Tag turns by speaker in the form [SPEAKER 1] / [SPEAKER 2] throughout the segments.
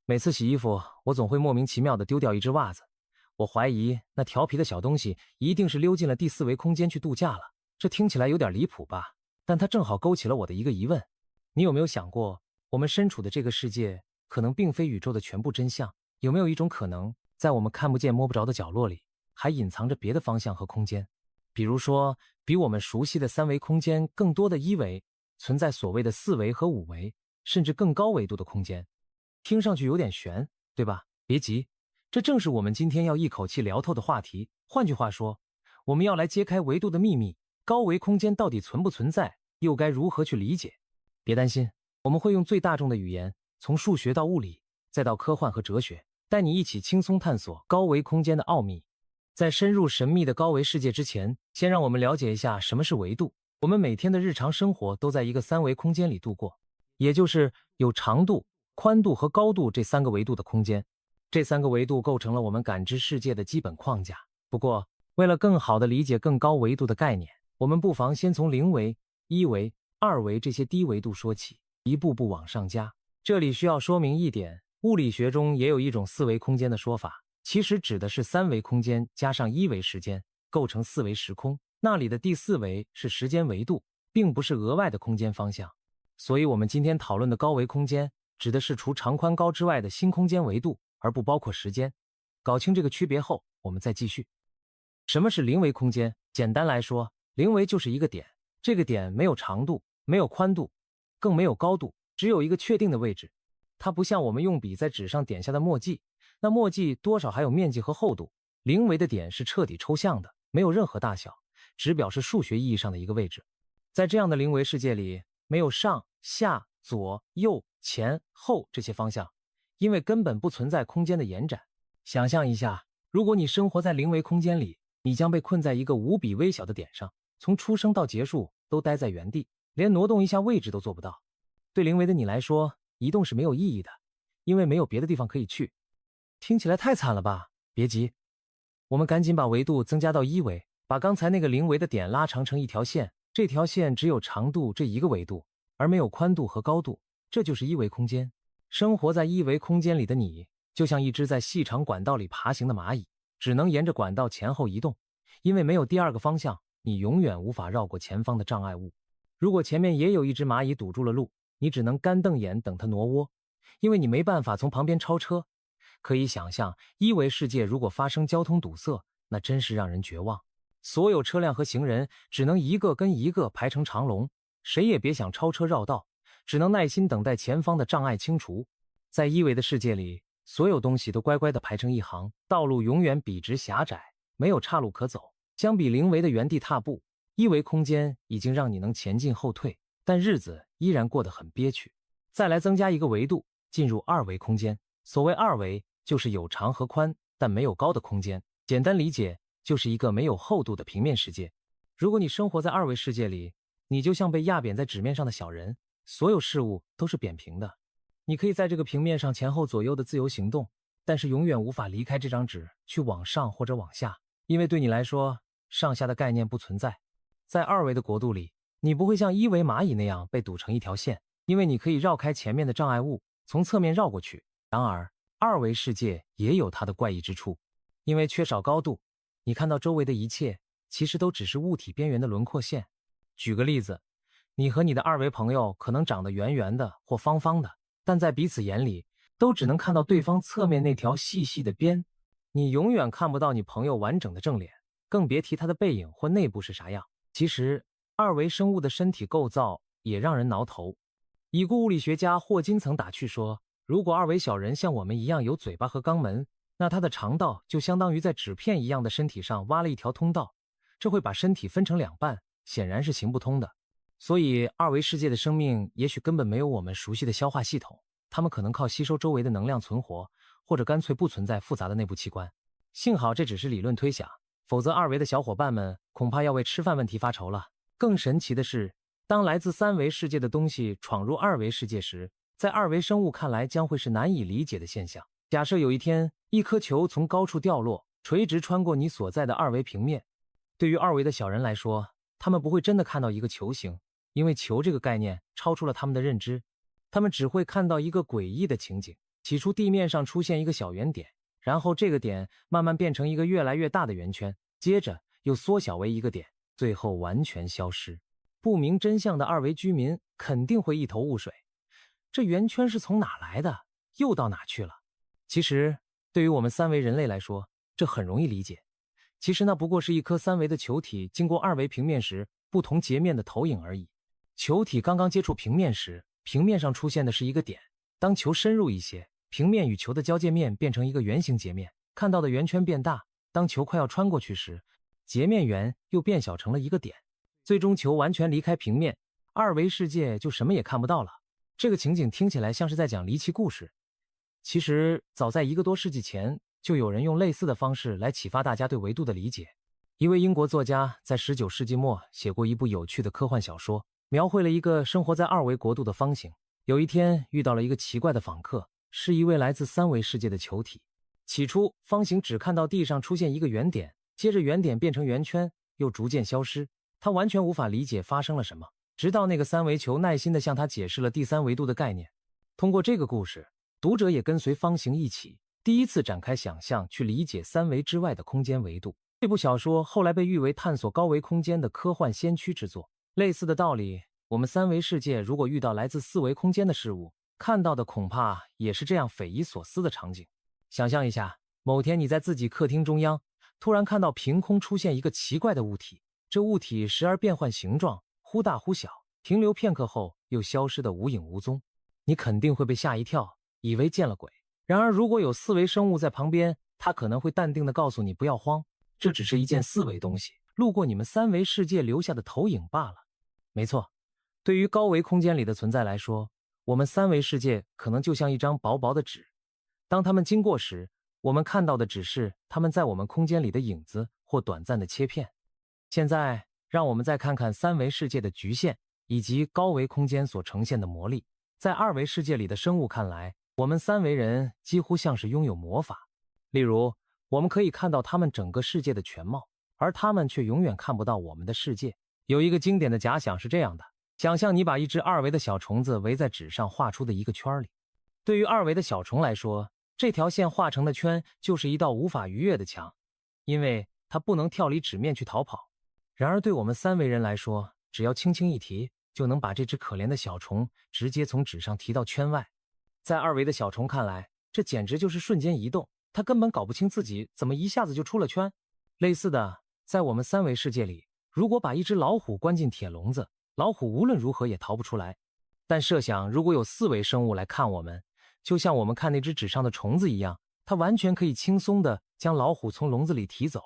[SPEAKER 1] 每次洗衣服，我总会莫名其妙地丢掉一只袜子。我怀疑那调皮的小东西一定是溜进了第四维空间去度假了。这听起来有点离谱吧？但它正好勾起了我的一个疑问：你有没有想过，我们身处的这个世界可能并非宇宙的全部真相？有没有一种可能，在我们看不见摸不着的角落里，还隐藏着别的方向和空间？比如说，比我们熟悉的三维空间更多的一维，存在所谓的四维和五维，甚至更高维度的空间。听上去有点悬，对吧？别急，这正是我们今天要一口气聊透的话题。换句话说，我们要来揭开维度的秘密，高维空间到底存不存在，又该如何去理解？别担心，我们会用最大众的语言，从数学到物理，再到科幻和哲学，带你一起轻松探索高维空间的奥秘。在深入神秘的高维世界之前，先让我们了解一下什么是维度。我们每天的日常生活都在一个三维空间里度过，也就是有长度、宽度和高度这三个维度的空间。这三个维度构成了我们感知世界的基本框架。不过，为了更好地理解更高维度的概念，我们不妨先从零维、一维、二维这些低维度说起，一步步往上加。这里需要说明一点，物理学中也有一种四维空间的说法，其实指的是三维空间加上一维时间，构成四维时空。那里的第四维是时间维度，并不是额外的空间方向。所以我们今天讨论的高维空间，指的是除长宽高之外的新空间维度，而不包括时间。搞清这个区别后，我们再继续。什么是零维空间？简单来说，零维就是一个点，这个点没有长度，没有宽度，更没有高度，只有一个确定的位置。它不像我们用笔在纸上点下的墨迹，那墨迹多少还有面积和厚度。零维的点是彻底抽象的，没有任何大小，只表示数学意义上的一个位置。在这样的零维世界里，没有上、下、左、右、前、后这些方向，因为根本不存在空间的延展。想象一下，如果你生活在零维空间里，你将被困在一个无比微小的点上，从出生到结束都待在原地，连挪动一下位置都做不到。对零维的你来说，移动是没有意义的，因为没有别的地方可以去。听起来太惨了吧？别急，我们赶紧把维度增加到一维，把刚才那个零维的点拉长成一条线，这条线只有长度这一个维度，而没有宽度和高度，这就是一维空间。生活在一维空间里的你，就像一只在细长管道里爬行的蚂蚁，只能沿着管道前后移动，因为没有第二个方向，你永远无法绕过前方的障碍物。如果前面也有一只蚂蚁堵住了路，你只能干瞪眼等它挪窝，因为你没办法从旁边超车。可以想象，一维世界如果发生交通堵塞，那真是让人绝望。所有车辆和行人只能一个跟一个排成长龙，谁也别想超车绕道，只能耐心等待前方的障碍清除。在一维的世界里，所有东西都乖乖地排成一行，道路永远笔直狭窄，没有岔路可走。相比零维的原地踏步，一维空间已经让你能前进后退，但日子依然过得很憋屈。再来增加一个维度，进入二维空间。所谓二维，就是有长和宽，但没有高的空间。简单理解，就是一个没有厚度的平面世界。如果你生活在二维世界里，你就像被压扁在纸面上的小人，所有事物都是扁平的。你可以在这个平面上前后左右的自由行动，但是永远无法离开这张纸去往上或者往下，因为对你来说，上下的概念不存在。在二维的国度里，你不会像一维蚂蚁那样被堵成一条线，因为你可以绕开前面的障碍物，从侧面绕过去。然而，二维世界也有它的怪异之处，因为缺少高度，你看到周围的一切其实都只是物体边缘的轮廓线。举个例子，你和你的二维朋友可能长得圆圆的或方方的，但在彼此眼里都只能看到对方侧面那条细细的边，你永远看不到你朋友完整的正脸，更别提他的背影或内部是啥样。其实，二维生物的身体构造也让人挠头。已故物理学家霍金曾打趣说，如果二维小人像我们一样有嘴巴和肛门，那他的肠道就相当于在纸片一样的身体上挖了一条通道，这会把身体分成两半，显然是行不通的。所以二维世界的生命也许根本没有我们熟悉的消化系统，它们可能靠吸收周围的能量存活，或者干脆不存在复杂的内部器官。幸好这只是理论推想，否则二维的小伙伴们恐怕要为吃饭问题发愁了。更神奇的是，当来自三维世界的东西闯入二维世界时，在二维生物看来将会是难以理解的现象。假设有一天，一颗球从高处掉落，垂直穿过你所在的二维平面，对于二维的小人来说，他们不会真的看到一个球形，因为球这个概念超出了他们的认知，他们只会看到一个诡异的情景。起初地面上出现一个小圆点，然后这个点慢慢变成一个越来越大的圆圈，接着又缩小为一个点，最后完全消失。不明真相的二维居民肯定会一头雾水，这圆圈是从哪来的，又到哪去了？其实对于我们三维人类来说，这很容易理解。其实那不过是一颗三维的球体经过二维平面时不同截面的投影而已。球体刚刚接触平面时，平面上出现的是一个点，当球深入一些，平面与球的交界面变成一个圆形截面，看到的圆圈变大，当球快要穿过去时，截面圆又变小成了一个点，最终球完全离开平面，二维世界就什么也看不到了。这个情景听起来像是在讲离奇故事，其实早在1个多世纪前，就有人用类似的方式来启发大家对维度的理解。一位英国作家在19世纪末写过一部有趣的科幻小说，描绘了一个生活在二维国度的方形。有一天遇到了一个奇怪的访客，是一位来自三维世界的球体。起初方形只看到地上出现一个圆点，接着圆点变成圆圈，又逐渐消失。他完全无法理解发生了什么，直到那个三维球耐心地向他解释了第三维度的概念。通过这个故事，读者也跟随方形一起第一次展开想象，去理解三维之外的空间维度。这部小说后来被誉为探索高维空间的科幻先驱之作。类似的道理，我们三维世界如果遇到来自四维空间的事物，看到的恐怕也是这样匪夷所思的场景。想象一下，某天你在自己客厅中央，突然看到凭空出现一个奇怪的物体，这物体时而变换形状，忽大忽小，停留片刻后又消失得无影无踪。你肯定会被吓一跳，以为见了鬼。然而如果有四维生物在旁边，他可能会淡定地告诉你不要慌，这只是一件四维东西，路过你们三维世界留下的投影罢了。没错，对于高维空间里的存在来说，我们三维世界可能就像一张薄薄的纸，当它们经过时，我们看到的只是它们在我们空间里的影子或短暂的切片。现在让我们再看看三维世界的局限，以及高维空间所呈现的魔力。在二维世界里的生物看来，我们三维人几乎像是拥有魔法。例如，我们可以看到他们整个世界的全貌，而他们却永远看不到我们的世界。有一个经典的假想是这样的，想象你把一只二维的小虫子围在纸上画出的一个圈里。对于二维的小虫来说，这条线画成的圈就是一道无法逾越的墙，因为它不能跳离纸面去逃跑。然而对我们三维人来说，只要轻轻一提，就能把这只可怜的小虫直接从纸上提到圈外。在二维的小虫看来，这简直就是瞬间移动，它根本搞不清自己怎么一下子就出了圈。类似的，在我们三维世界里，如果把一只老虎关进铁笼子，老虎无论如何也逃不出来。但设想如果有四维生物来看我们，就像我们看那只纸上的虫子一样，它完全可以轻松地将老虎从笼子里提走。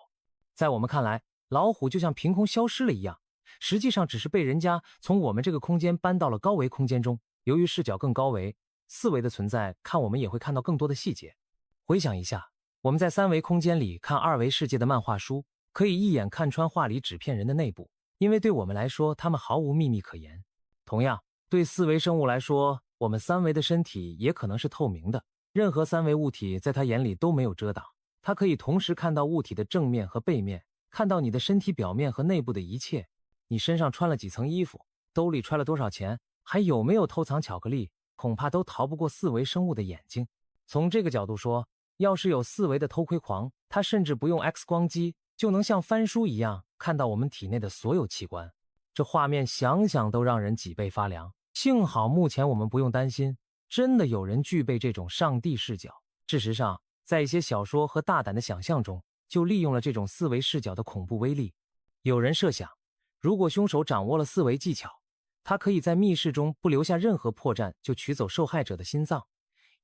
[SPEAKER 1] 在我们看来，老虎就像凭空消失了一样，实际上只是被人家从我们这个空间搬到了高维空间中。由于视角更高维，四维的存在，看我们也会看到更多的细节。回想一下，我们在三维空间里看二维世界的漫画书，可以一眼看穿画里纸片人的内部，因为对我们来说，他们毫无秘密可言。同样，对四维生物来说，我们三维的身体也可能是透明的，任何三维物体在他眼里都没有遮挡，他可以同时看到物体的正面和背面，看到你的身体表面和内部的一切。你身上穿了几层衣服，兜里揣了多少钱，还有没有偷藏巧克力，恐怕都逃不过四维生物的眼睛。从这个角度说，要是有四维的偷窥狂，他甚至不用 X 光机就能像翻书一样看到我们体内的所有器官。这画面想想都让人脊背发凉。幸好目前我们不用担心，真的有人具备这种上帝视角。事实上，在一些小说和大胆的想象中，就利用了这种四维视角的恐怖威力。有人设想，如果凶手掌握了四维技巧，他可以在密室中不留下任何破绽就取走受害者的心脏。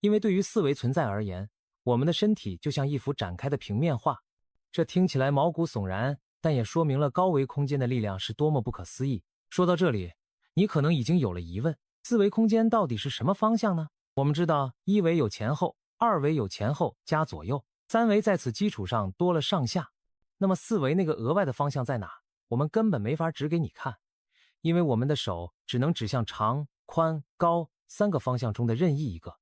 [SPEAKER 1] 因为对于四维存在而言，我们的身体就像一幅展开的平面画。这听起来毛骨悚然，但也说明了高维空间的力量是多么不可思议。说到这里，你可能已经有了疑问，四维空间到底是什么方向呢？我们知道一维有前后，二维有前后加左右，三维在此基础上多了上下。那么四维那个额外的方向在哪？我们根本没法指给你看，因为我们的手只能指向长、宽、高三个方向中的任意一个。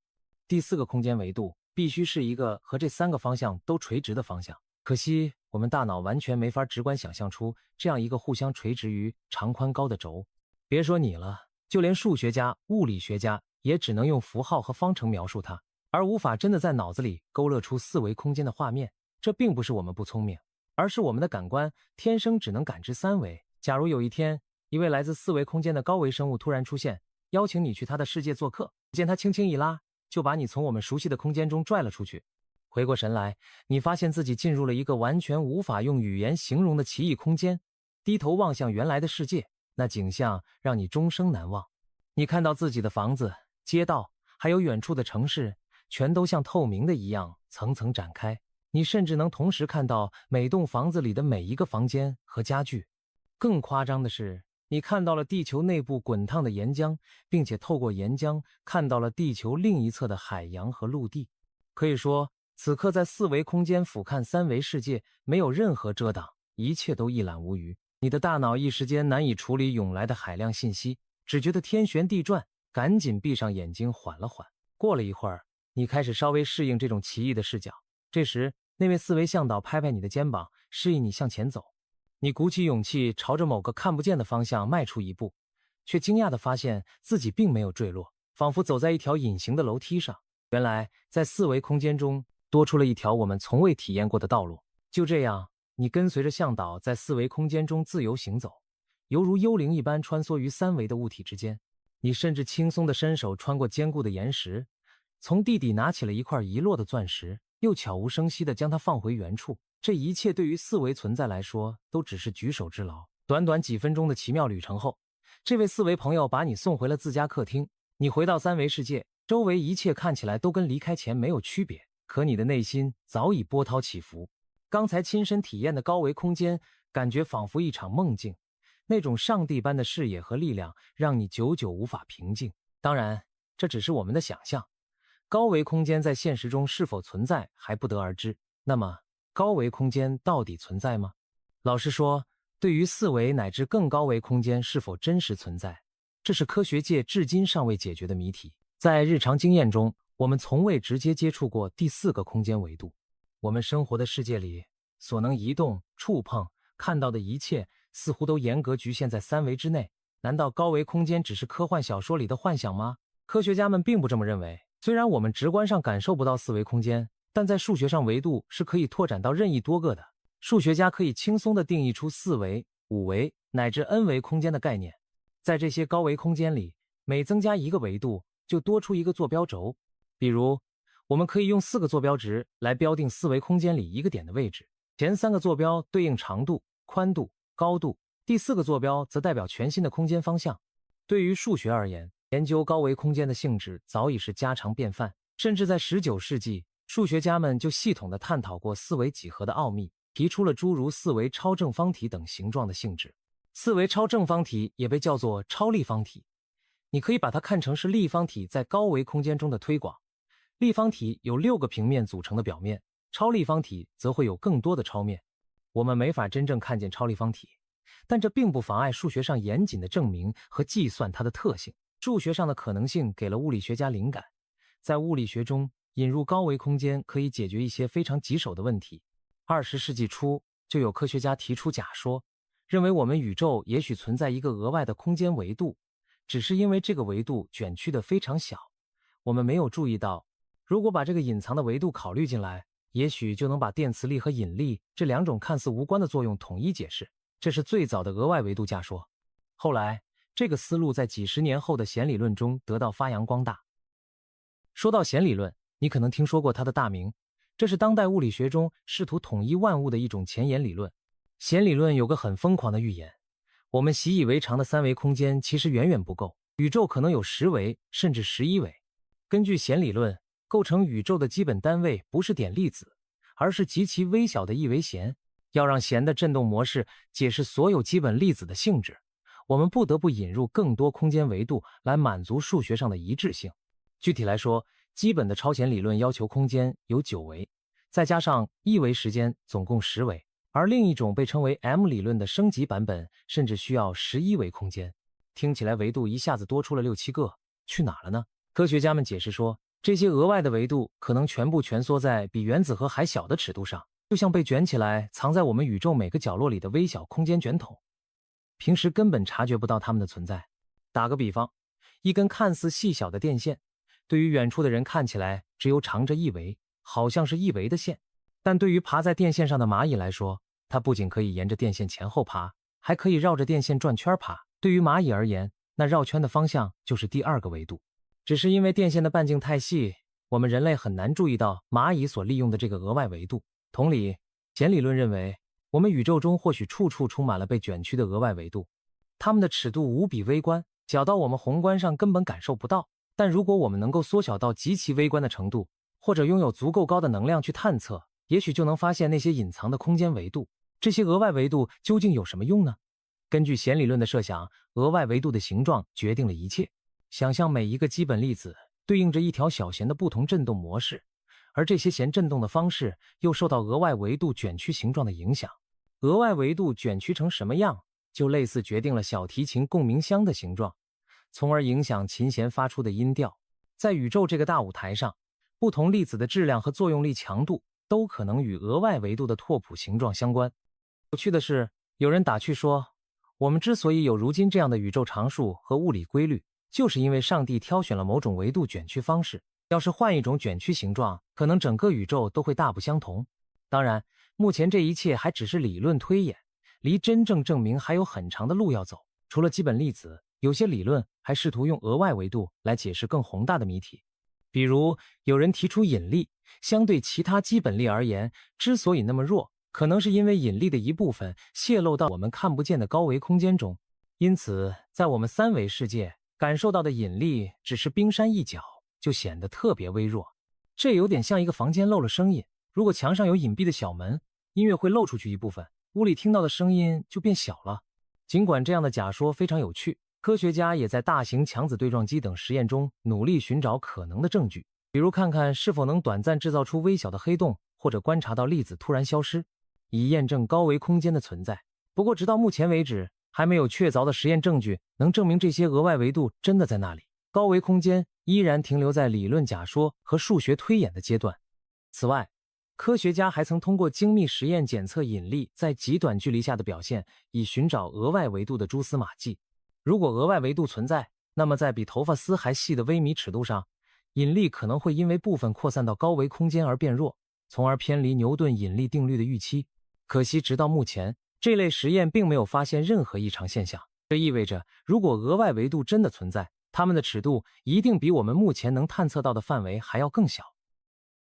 [SPEAKER 1] 第四个空间维度必须是一个和这三个方向都垂直的方向。可惜我们大脑完全没法直观想象出这样一个互相垂直于长宽高的轴。别说你了，就连数学家、物理学家也只能用符号和方程描述它。而无法真的在脑子里勾勒出四维空间的画面。这并不是我们不聪明，而是我们的感官天生只能感知三维。假如有一天，一位来自四维空间的高维生物突然出现，邀请你去他的世界做客，见他轻轻一拉，就把你从我们熟悉的空间中拽了出去。回过神来，你发现自己进入了一个完全无法用语言形容的奇异空间，低头望向原来的世界，那景象让你终生难忘。你看到自己的房子、街道，还有远处的城市，全都像透明的一样层层展开。你甚至能同时看到每栋房子里的每一个房间和家具。更夸张的是，你看到了地球内部滚烫的岩浆，并且透过岩浆看到了地球另一侧的海洋和陆地。可以说，此刻在四维空间俯瞰三维世界，没有任何遮挡，一切都一览无余。你的大脑一时间难以处理涌来的海量信息，只觉得天旋地转，赶紧闭上眼睛缓了缓。过了一会儿，你开始稍微适应这种奇异的视角。这时，那位四维向导拍拍你的肩膀，示意你向前走。你鼓起勇气朝着某个看不见的方向迈出一步，却惊讶地发现自己并没有坠落，仿佛走在一条隐形的楼梯上。原来，在四维空间中多出了一条我们从未体验过的道路。就这样，你跟随着向导在四维空间中自由行走，犹如幽灵一般穿梭于三维的物体之间。你甚至轻松地伸手穿过坚固的岩石，从地底拿起了一块遗落的钻石，又悄无声息地将它放回原处。这一切对于四维存在来说都只是举手之劳。短短几分钟的奇妙旅程后，这位四维朋友把你送回了自家客厅。你回到三维世界，周围一切看起来都跟离开前没有区别，可你的内心早已波涛起伏。刚才亲身体验的高维空间，感觉仿佛一场梦境，那种上帝般的视野和力量让你久久无法平静。当然，这只是我们的想象，高维空间在现实中是否存在还不得而知。那么，高维空间到底存在吗？老实说，对于四维乃至更高维空间是否真实存在，这是科学界至今尚未解决的谜题。在日常经验中，我们从未直接接触过第四个空间维度。我们生活的世界里所能移动、触碰、看到的一切，似乎都严格局限在三维之内。难道高维空间只是科幻小说里的幻想吗？科学家们并不这么认为。虽然我们直观上感受不到四维空间，但在数学上维度是可以拓展到任意多个的。数学家可以轻松地定义出四维、五维乃至 n 维空间的概念。在这些高维空间里，每增加一个维度，就多出一个坐标轴。比如，我们可以用4个坐标值来标定四维空间里一个点的位置。前3个坐标对应长度、宽度、高度，第4个坐标则代表全新的空间方向。对于数学而言，研究高维空间的性质早已是家常便饭，甚至在19世纪，数学家们就系统地探讨过四维几何的奥秘，提出了诸如四维超正方体等形状的性质。四维超正方体也被叫做超立方体，你可以把它看成是立方体在高维空间中的推广。立方体有6个平面组成的表面，超立方体则会有更多的超面。我们没法真正看见超立方体，但这并不妨碍数学上严谨的证明和计算它的特性。数学上的可能性给了物理学家灵感，在物理学中引入高维空间可以解决一些非常棘手的问题。20世纪初就有科学家提出假说，认为我们宇宙也许存在一个额外的空间维度，只是因为这个维度卷曲得非常小，我们没有注意到。如果把这个隐藏的维度考虑进来，也许就能把电磁力和引力这2种看似无关的作用统一解释。这是最早的额外维度假说。后来，这个思路在几十年后的弦理论中得到发扬光大。说到弦理论，你可能听说过它的大名，这是当代物理学中试图统一万物的一种前沿理论。弦理论有个很疯狂的预言，我们习以为常的3维空间其实远远不够，宇宙可能有10维甚至11维。根据弦理论，构成宇宙的基本单位不是点粒子，而是极其微小的一维弦。要让弦的振动模式解释所有基本粒子的性质，我们不得不引入更多空间维度来满足数学上的一致性。具体来说，基本的超弦理论要求空间有9维，再加上1维时间，总共10维。而另一种被称为 M 理论的升级版本甚至需要11维空间。听起来维度一下子多出了6、7个，去哪了呢？科学家们解释说，这些额外的维度可能全部蜷缩在比原子核还小的尺度上，就像被卷起来藏在我们宇宙每个角落里的微小空间卷筒，平时根本察觉不到它们的存在。打个比方，一根看似细小的电线，对于远处的人看起来只有长着一维，好像是一维的线，但对于爬在电线上的蚂蚁来说，它不仅可以沿着电线前后爬，还可以绕着电线转圈爬。对于蚂蚁而言，那绕圈的方向就是第二个维度。只是因为电线的半径太细，我们人类很难注意到蚂蚁所利用的这个额外维度。同理，弦理论认为，我们宇宙中或许处处充满了被卷曲的额外维度，它们的尺度无比微观，小到我们宏观上根本感受不到。但如果我们能够缩小到极其微观的程度，或者拥有足够高的能量去探测，也许就能发现那些隐藏的空间维度。这些额外维度究竟有什么用呢？根据弦理论的设想，额外维度的形状决定了一切。想象每一个基本粒子对应着一条小弦的不同振动模式，而这些弦振动的方式又受到额外维度卷曲形状的影响。额外维度卷曲成什么样，就类似决定了小提琴共鸣箱的形状，从而影响琴弦发出的音调。在宇宙这个大舞台上，不同粒子的质量和作用力强度都可能与额外维度的拓扑形状相关。有趣的是，有人打趣说，我们之所以有如今这样的宇宙常数和物理规律，就是因为上帝挑选了某种维度卷曲方式。要是换一种卷曲形状，可能整个宇宙都会大不相同。当然，目前这一切还只是理论推演，离真正证明还有很长的路要走。除了基本粒子，有些理论还试图用额外维度来解释更宏大的谜题。比如，有人提出引力，相对其他基本力而言，之所以那么弱，可能是因为引力的一部分泄露到我们看不见的高维空间中。因此，在我们三维世界感受到的引力只是冰山一角，就显得特别微弱。这有点像一个房间漏了声音，如果墙上有隐蔽的小门，音乐会漏出去一部分，屋里听到的声音就变小了。尽管这样的假说非常有趣，科学家也在大型强子对撞机等实验中努力寻找可能的证据，比如看看是否能短暂制造出微小的黑洞，或者观察到粒子突然消失，以验证高维空间的存在。不过直到目前为止，还没有确凿的实验证据能证明这些额外维度真的在那里。高维空间依然停留在理论假说和数学推演的阶段。此外，科学家还曾通过精密实验检测引力在极短距离下的表现，以寻找额外维度的蛛丝马迹。如果额外维度存在，那么在比头发丝还细的微米尺度上，引力可能会因为部分扩散到高维空间而变弱，从而偏离牛顿引力定律的预期。可惜直到目前，这类实验并没有发现任何异常现象。这意味着，如果额外维度真的存在，它们的尺度一定比我们目前能探测到的范围还要更小。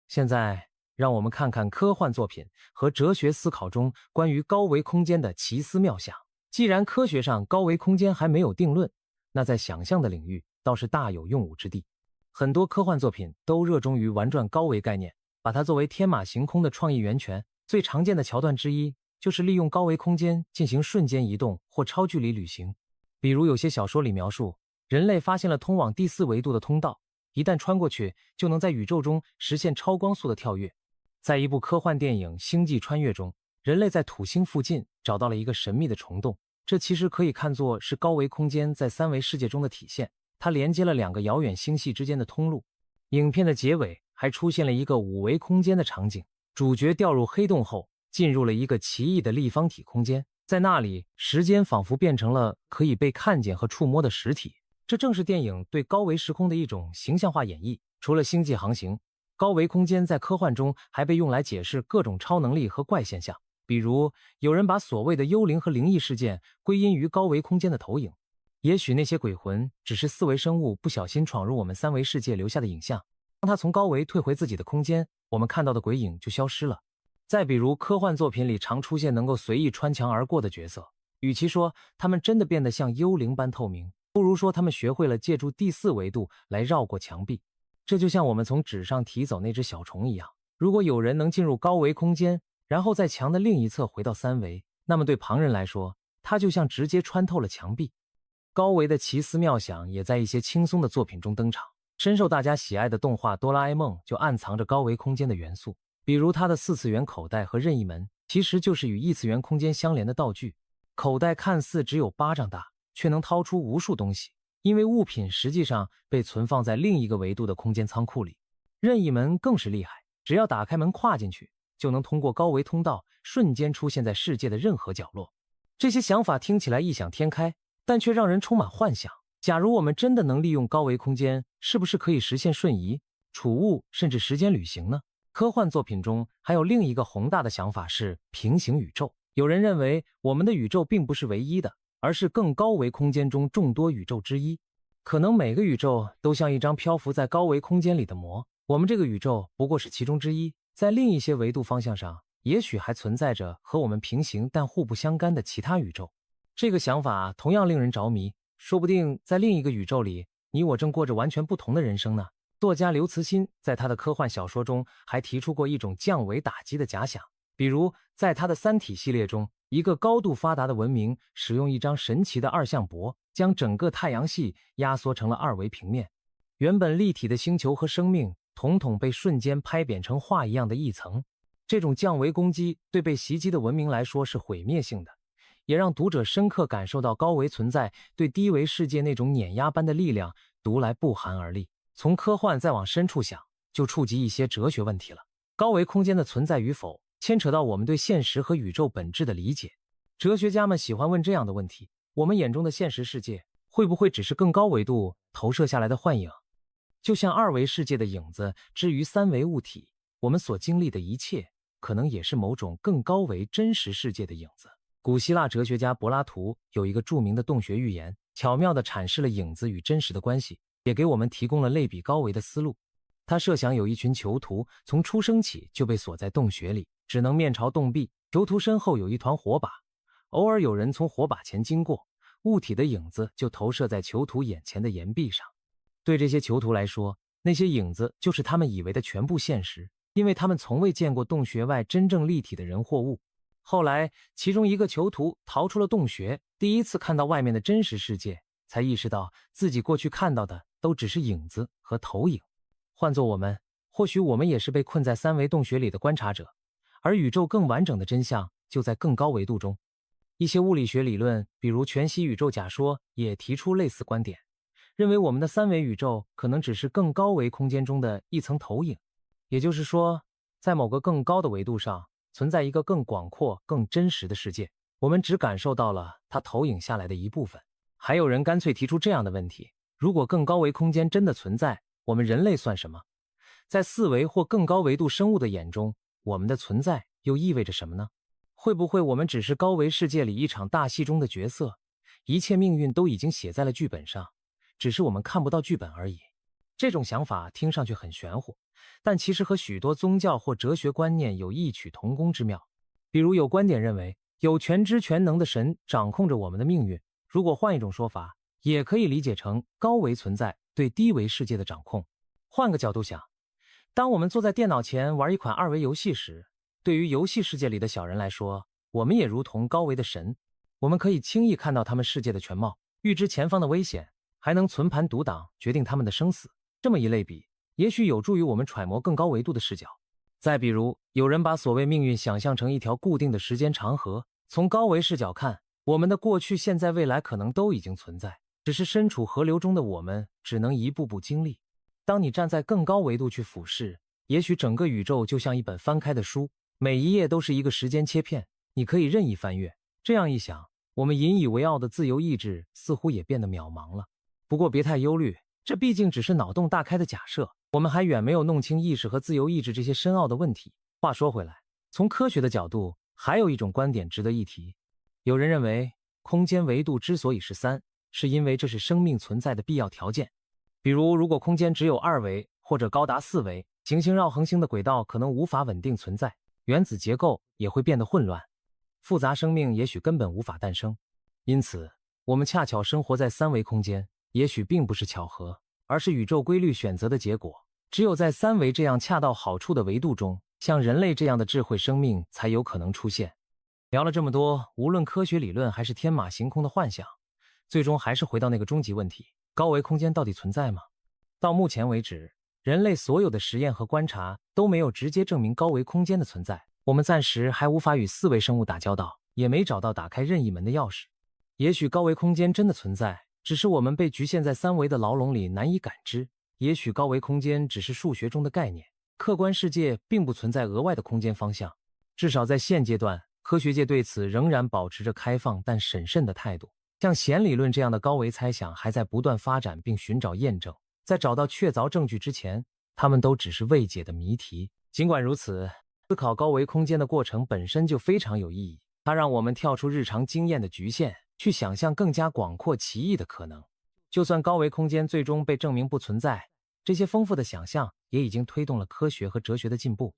[SPEAKER 1] 现在，让我们看看科幻作品和哲学思考中关于高维空间的奇思妙想。既然科学上高维空间还没有定论，那在想象的领域倒是大有用武之地。很多科幻作品都热衷于玩转高维概念，把它作为天马行空的创意源泉。最常见的桥段之一就是利用高维空间进行瞬间移动或超距离旅行。比如有些小说里描述，人类发现了通往第四维度的通道，一旦穿过去，就能在宇宙中实现超光速的跳跃。在一部科幻电影《星际穿越》中，人类在土星附近找到了一个神秘的虫洞，这其实可以看作是高维空间在三维世界中的体现，它连接了两个遥远星系之间的通路。影片的结尾还出现了一个五维空间的场景，主角掉入黑洞后，进入了一个奇异的立方体空间，在那里，时间仿佛变成了可以被看见和触摸的实体。这正是电影对高维时空的一种形象化演绎。除了星际航行，高维空间在科幻中还被用来解释各种超能力和怪现象。比如，有人把所谓的幽灵和灵异事件归因于高维空间的投影。也许那些鬼魂只是四维生物不小心闯入我们三维世界留下的影像，当他从高维退回自己的空间，我们看到的鬼影就消失了。再比如，科幻作品里常出现能够随意穿墙而过的角色，与其说他们真的变得像幽灵般透明，不如说他们学会了借助第四维度来绕过墙壁。这就像我们从纸上提走那只小虫一样，如果有人能进入高维空间，然后在墙的另一侧回到三维，那么对旁人来说，他就像直接穿透了墙壁。高维的奇思妙想也在一些轻松的作品中登场，深受大家喜爱的动画《哆啦 A 梦》就暗藏着高维空间的元素，比如它的四次元口袋和任意门，其实就是与异次元空间相连的道具。口袋看似只有巴掌大，却能掏出无数东西，因为物品实际上被存放在另一个维度的空间仓库里。任意门更是厉害，只要打开门跨进去，就能通过高维通道瞬间出现在世界的任何角落。这些想法听起来异想天开，但却让人充满幻想。假如我们真的能利用高维空间，是不是可以实现瞬移、储物甚至时间旅行呢？科幻作品中还有另一个宏大的想法是平行宇宙。有人认为我们的宇宙并不是唯一的，而是更高维空间中众多宇宙之一。可能每个宇宙都像一张漂浮在高维空间里的膜，我们这个宇宙不过是其中之一。在另一些维度方向上，也许还存在着和我们平行但互不相干的其他宇宙。这个想法同样令人着迷，说不定在另一个宇宙里，你我正过着完全不同的人生呢。作家刘慈欣在他的科幻小说中还提出过一种降维打击的假想，比如在他的《三体》系列中，一个高度发达的文明使用一张神奇的二向箔，将整个太阳系压缩成了二维平面，原本立体的星球和生命统统被瞬间拍扁成画一样的一层。这种降维攻击对被袭击的文明来说是毁灭性的，也让读者深刻感受到高维存在对低维世界那种碾压般的力量读来不寒而栗。从科幻再往深处想，就触及一些哲学问题了。高维空间的存在与否，牵扯到我们对现实和宇宙本质的理解。哲学家们喜欢问这样的问题：我们眼中的现实世界，会不会只是更高维度投射下来的幻影？就像二维世界的影子置于三维物体，我们所经历的一切，可能也是某种更高维真实世界的影子。古希腊哲学家柏拉图有一个著名的洞穴寓言，巧妙地阐释了影子与真实的关系，也给我们提供了类比高维的思路。他设想有一群囚徒从出生起就被锁在洞穴里，只能面朝洞壁，囚徒身后有一团火把，偶尔有人从火把前经过，物体的影子就投射在囚徒眼前的岩壁上。对这些囚徒来说，那些影子就是他们以为的全部现实，因为他们从未见过洞穴外真正立体的人或物。后来，其中一个囚徒逃出了洞穴，第一次看到外面的真实世界，才意识到自己过去看到的都只是影子和投影。换作我们，或许我们也是被困在三维洞穴里的观察者，而宇宙更完整的真相就在更高维度中。一些物理学理论，比如全息宇宙假说，也提出类似观点，认为我们的三维宇宙可能只是更高维空间中的一层投影。也就是说，在某个更高的维度上，存在一个更广阔、更真实的世界，我们只感受到了它投影下来的一部分。还有人干脆提出这样的问题：如果更高维空间真的存在，我们人类算什么？在四维或更高维度生物的眼中，我们的存在又意味着什么呢？会不会我们只是高维世界里一场大戏中的角色，一切命运都已经写在了剧本上，只是我们看不到剧本而已？这种想法听上去很玄乎，但其实和许多宗教或哲学观念有异曲同工之妙。比如有观点认为，有全知全能的神掌控着我们的命运，如果换一种说法，也可以理解成高维存在对低维世界的掌控。换个角度想，当我们坐在电脑前玩一款二维游戏时，对于游戏世界里的小人来说，我们也如同高维的神，我们可以轻易看到他们世界的全貌，预知前方的危险，还能存盘独挡，决定他们的生死。这么一类比，也许有助于我们揣摩更高维度的视角。再比如，有人把所谓命运想象成一条固定的时间长河，从高维视角看，我们的过去、现在、未来可能都已经存在，只是身处河流中的我们只能一步步经历。当你站在更高维度去俯视，也许整个宇宙就像一本翻开的书，每一页都是一个时间切片，你可以任意翻阅。这样一想，我们引以为傲的自由意志似乎也变得渺茫了。不过别太忧虑，这毕竟只是脑洞大开的假设，我们还远没有弄清意识和自由意志这些深奥的问题。话说回来，从科学的角度，还有一种观点值得一提。有人认为，空间维度之所以是3，是因为这是生命存在的必要条件。比如，如果空间只有2维或者高达4维，行星绕恒星的轨道可能无法稳定存在，原子结构也会变得混乱，复杂生命也许根本无法诞生。因此，我们恰巧生活在3维空间，也许并不是巧合，而是宇宙规律选择的结果。只有在3维这样恰到好处的维度中，像人类这样的智慧生命才有可能出现。聊了这么多，无论科学理论还是天马行空的幻想，最终还是回到那个终极问题：高维空间到底存在吗？到目前为止，人类所有的实验和观察都没有直接证明高维空间的存在，我们暂时还无法与4维生物打交道，也没找到打开任意门的钥匙。也许高维空间真的存在，只是我们被局限在3维的牢笼里难以感知。也许高维空间只是数学中的概念，客观世界并不存在额外的空间方向。至少在现阶段，科学界对此仍然保持着开放但审慎的态度。像弦理论这样的高维猜想还在不断发展并寻找验证，在找到确凿证据之前，它们都只是未解的谜题。尽管如此，思考高维空间的过程本身就非常有意义，它让我们跳出日常经验的局限，去想象更加广阔奇异的可能。就算高维空间最终被证明不存在，这些丰富的想象也已经推动了科学和哲学的进步。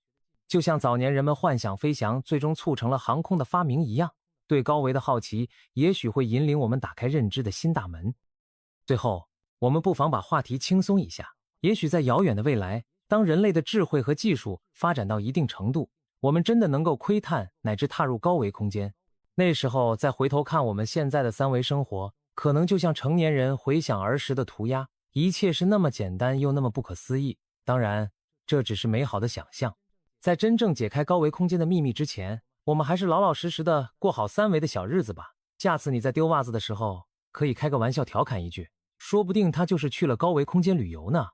[SPEAKER 1] 就像早年人们幻想飞翔最终促成了航空的发明一样，对高维的好奇也许会引领我们打开认知的新大门。最后，我们不妨把话题轻松一下，也许在遥远的未来，当人类的智慧和技术发展到一定程度，我们真的能够窥探乃至踏入高维空间。那时候再回头看我们现在的三维生活，可能就像成年人回想儿时的涂鸦，一切是那么简单又那么不可思议。当然，这只是美好的想象。在真正解开高维空间的秘密之前，我们还是老老实实的过好三维的小日子吧。下次你在丢袜子的时候，可以开个玩笑调侃一句，说不定他就是去了高维空间旅游呢。